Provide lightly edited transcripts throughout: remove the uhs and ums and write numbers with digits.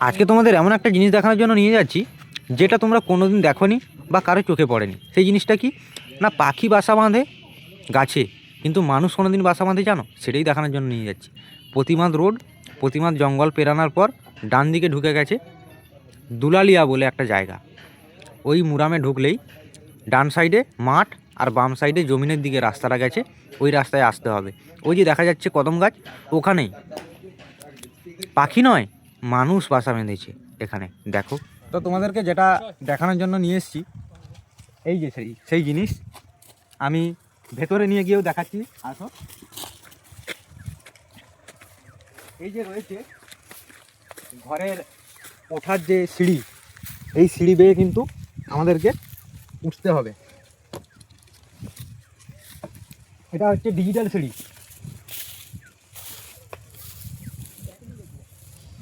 আজকে তোমাদের এমন একটা জিনিস দেখানোর জন্য নিয়ে যাচ্ছি, যেটা তোমরা কোনোদিন দেখোনি বা কারো চোখে পড়েনি। সেই জিনিসটা কি না, পাখি বাসা বাঁধে গাছে, কিন্তু মানুষ কোনোদিন বাসা বাঁধে জানো? সেটাই দেখানোর জন্য নিয়ে যাচ্ছি। প্রতিমাদ রোড, প্রতিমাদ জঙ্গল পেরানোর পর ডান দিকে ঢুকে গেছে দুলালিয়া বলে একটা জায়গা। ওই মুরামে ঢুকলেই ডান সাইডে মাঠ আর বাম সাইডে জমিনের দিকে রাস্তাটা গেছে, ওই রাস্তায় আসতে হবে। ওই যে দেখা যাচ্ছে কদম গাছ, ওখানেই পাখি নয় মানুষ বাসা বেঁধেছে এখানে, দেখো। তো তোমাদেরকে যেটা দেখানোর জন্য নিয়ে এসেছি, এই যে সেই জিনিস আমি ভেতরে নিয়ে গিয়েও দেখাচ্ছি। আসো, এই যে রয়েছে ঘরের ওঠার যে সিঁড়ি, এই সিঁড়ি বেয়ে কিন্তু আমাদেরকে উঠতে হবে। এটা হচ্ছে ডিজিটাল সিঁড়ি,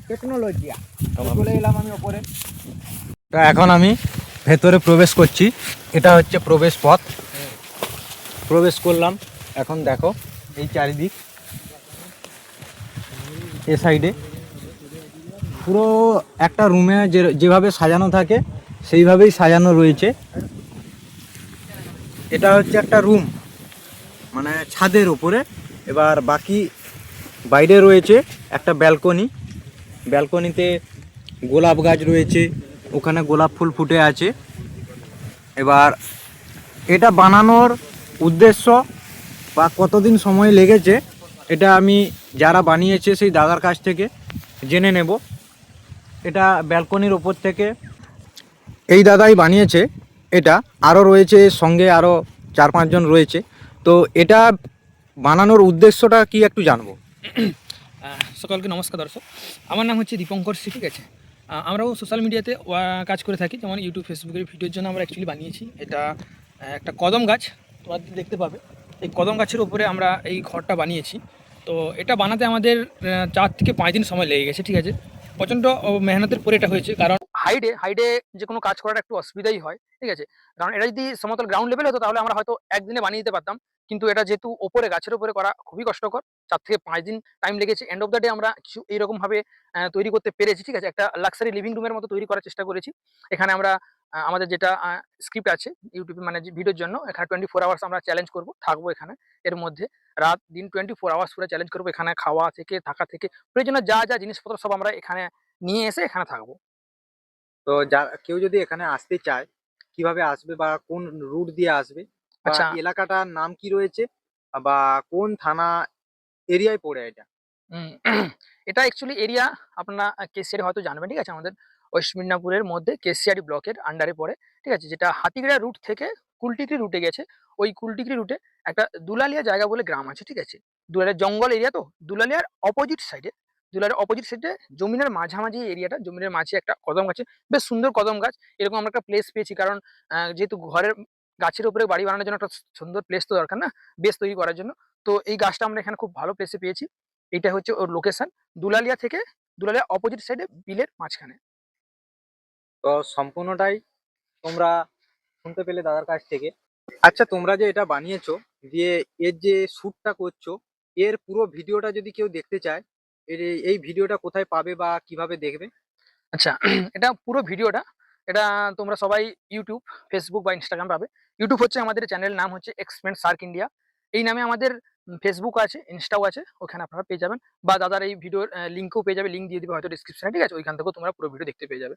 টেকনোলজি। চলে এলাম আমি ওপরে। এখন আমি ভেতরে প্রবেশ করছি। এটা হচ্ছে প্রবেশ পথ, প্রবেশ করলাম। এখন দেখো এই চারিদিক, এ সাইডে পুরো একটা রুমে যেভাবে সাজানো থাকে সেইভাবেই সাজানো রয়েছে। এটা হচ্ছে একটা রুম, মানে ছাদের উপরে। এবার বাকি বাইরে রয়েছে একটা ব্যালকনি, ব্যালকনিতে গোলাপ গাছ রয়েছে, ওখানে গোলাপ ফুল ফুটে আছে। এবার এটা বানানোর উদ্দেশ্য বা কতদিন সময় লেগেছে, এটা আমি যারা বানিয়েছে সেই দাদার কাছ থেকে জেনে নেব। এটা ব্যালকনির ওপর থেকে এই দাদাই বানিয়েছে এটা। আরও রয়েছে সঙ্গে, আরও 4-5 জন রয়েছে। তো এটা বানানোর উদ্দেশ্যটা কি একটু জানবো। সকলকে নমস্কার দর্শক, আমার নাম হচ্ছে দীপঙ্কর শ্রী। ঠিক আছে, আমরাও সোশ্যাল মিডিয়াতে কাজ করে থাকি, যেমন ইউটিউব ফেসবুকের ভিডিওর জন্য আমরা অ্যাকচুয়ালি বানিয়েছি। এটা একটা কদম গাছ, তোমরা দেখতে পাবে। এই কদম গাছের উপরে আমরা এই ঘরটা বানিয়েছি। তো এটা বানাতে আমাদের 4 থেকে 5 দিন সময় লেগে গেছে। ঠিক আছে, প্রচণ্ড মেহনতের পরে এটা হয়েছে, কারণ হাইডে যে কোনো কাজ করাটা একটু অসুবিধাই হয়। ঠিক আছে, কারণ এটা যদি সমতল গ্রাউন্ড লেভেল হতো তাহলে আমরা হয়তো একদিনে বানিয়ে দিতে পারতাম, কিন্তু এটা যেহেতু ওপরে গাছের উপরে করা খুবই কষ্টকর। 4 থেকে 5 দিন টাইম লেগেছে। এন্ড অফ দ্য ডে আমরা কিছু এইরকমভাবে তৈরি করতে পেরেছি। ঠিক আছে, একটা লাক্সারি লিভিং রুমের মতো তৈরি করার চেষ্টা করেছি। এখানে আমরা আমাদের যেটা স্ক্রিপ্ট আছে ইউটিউবে, মানে যে ভিডিওর জন্য, এখানে 24 আওয়ার্স আমরা চ্যালেঞ্জ করব, থাকবো এখানে। এর মধ্যে রাত দিন 24 আওয়ার্স পুরো চ্যালেঞ্জ করবো। এখানে খাওয়া থেকে থাকা থেকে প্রয়োজনীয় যা জিনিসপত্র সব আমরা এখানে নিয়ে এসে এখানে থাকবো। তো কেউ যদি এখানে আসতে চায়, কিভাবে আসবে বা কোন রুট দিয়ে আসবে, বা আচ্ছা, এলাকাটার নাম কি রয়েছে, বা কোন থানা এরিয়ায় পড়ে এটা? উম এটা অ্যাকচুয়ালি এরিয়া আপনারা কেশিয়ারি হয়তো জানবেন। ঠিক আছে, আমাদের ওয়েস্ট মিদনাপুরের মধ্যে কেশিয়ারি ব্লকের আন্ডারে পড়ে। ঠিক আছে, যেটা হাতিগড়া রুট থেকে কুলটিকরি রুটে গেছে। ওই কুলটিকরি রুটে একটা দুলালিয়া জায়গা বলে গ্রাম আছে। ঠিক আছে, দুলালিয়া জঙ্গল এরিয়া। তো দুলালিয়ার অপোজিট সাইডে, দুলালিয়ার অপোজিট সাইডে জমিনের মাঝামাঝি এরিয়াটা, জমিনের মাঝে একটা কদম গাছে, বেশ সুন্দর কদম গাছ। এরকম আমরা একটা প্লেস পেয়েছি, কারণ যেহেতু ঘরের গাছের উপরে বাড়ি বানানোর জন্য একটা সুন্দর প্লেস তো দরকার না, বেস তৈরি করার জন্য। তো এই গাছটা আমরা এখানে খুব ভালো প্লেসে পেয়েছি। এটা হচ্ছে ওর লোকেশন, দুলালিয়া থেকে, দুলালিয়া অপোজিট সাইডে বিলের মাঝখানে। তো সম্পূর্ণটাই তোমরা শুনতে পেলে দাদার কাছ থেকে। আচ্ছা, তোমরা যে এটা বানিয়েছো, দিয়ে এর যে শ্যুটটা করছো, এর পুরো ভিডিওটা যদি কেউ দেখতে চায়, এই ভিডিওটা কোথায় পাবে বা কিভাবে দেখবে? আচ্ছা, এটা পুরো ভিডিওটা, এটা তোমরা সবাই ইউটিউব, ফেসবুক বা ইনস্টাগ্রাম পাবে। ইউটিউব হচ্ছে আমাদের চ্যানেলের নাম হচ্ছে এক্সপেন্ড সার্ক ইন্ডিয়া। এই নামে আমাদের ফেসবুক আছে, ইনস্টাও আছে, ওখানে আপনারা পেয়ে যাবেন। বা দাদার এই ভিডিওর লিঙ্কও পেয়ে যাবে, লিঙ্ক দিয়ে দিবে হয়তো ডিসক্রিপশনে। ঠিক আছে, ওইখান থেকেও তোমরা পুরো ভিডিও দেখতে পেয়ে যাবে।